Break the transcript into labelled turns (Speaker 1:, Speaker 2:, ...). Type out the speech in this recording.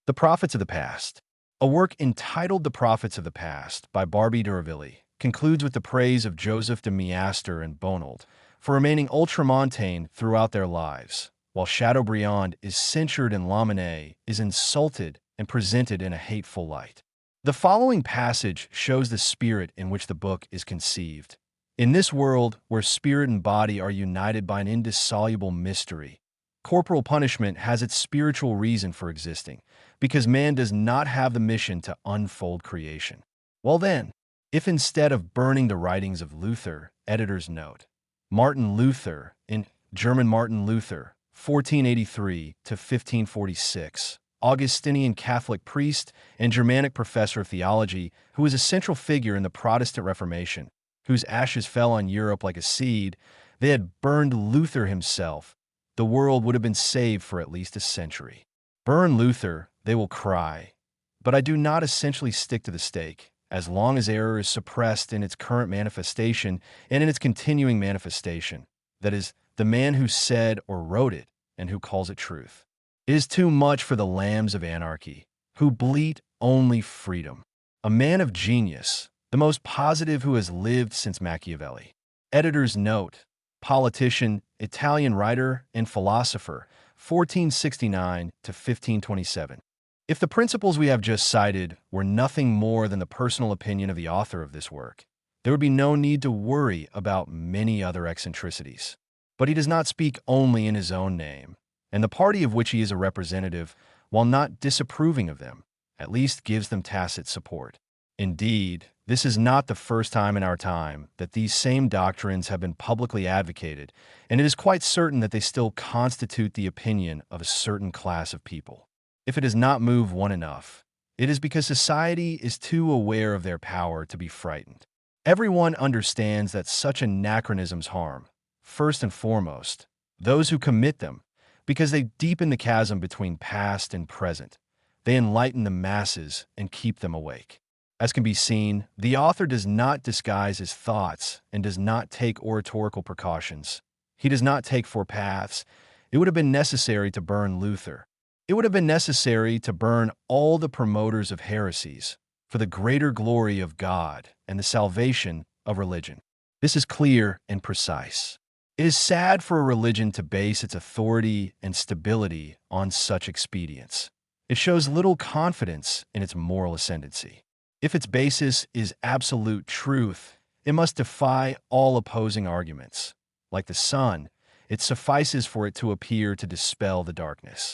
Speaker 1: The Prophets of the Past. A work entitled The Prophets of the Past by Barbie d'Aurevilly concludes with the praise of Joseph de Maistre and Bonald for remaining ultramontane throughout their lives, while Chateaubriand is censured and Lamennais is insulted and presented in a hateful light. The following passage shows the spirit in which the book is conceived. In this world where spirit and body are united by an indissoluble mystery, corporal punishment has its spiritual reason for existing, because man does not have the mission to unfold creation. Well then, if instead of burning the writings of Luther, editor's note, Martin Luther, in German Martin Luther, 1483 to 1546, Augustinian Catholic priest and Germanic professor of theology who was a central figure in the Protestant Reformation, whose ashes fell on Europe like a seed, they had burned Luther himself, the world would have been saved for at least a century. Burn Luther, they will cry. But I do not essentially stick to the stake, as long as error is suppressed in its current manifestation and in its continuing manifestation, that is, the man who said or wrote it and who calls it truth. It is too much for the lambs of anarchy, who bleat only freedom. A man of genius, the most positive who has lived since Machiavelli. Editor's note, politician, Italian writer, and philosopher, 1469 to 1527. If the principles we have just cited were nothing more than the personal opinion of the author of this work, there would be no need to worry about many other eccentricities. But he does not speak only in his own name, and the party of which he is a representative, while not disapproving of them, at least gives them tacit support. Indeed, this is not the first time in our time that these same doctrines have been publicly advocated, and it is quite certain that they still constitute the opinion of a certain class of people. If it does not move one enough, it is because society is too aware of their power to be frightened. Everyone understands that such anachronisms harm, first and foremost, those who commit them, because they deepen the chasm between past and present. They enlighten the masses and keep them awake. As can be seen, the author does not disguise his thoughts and does not take oratorical precautions. He does not take four paths. It would have been necessary to burn Luther. It would have been necessary to burn all the promoters of heresies for the greater glory of God and the salvation of religion. This is clear and precise. It is sad for a religion to base its authority and stability on such expedients. It shows little confidence in its moral ascendancy. If its basis is absolute truth, it must defy all opposing arguments. Like the sun, it suffices for it to appear to dispel the darkness.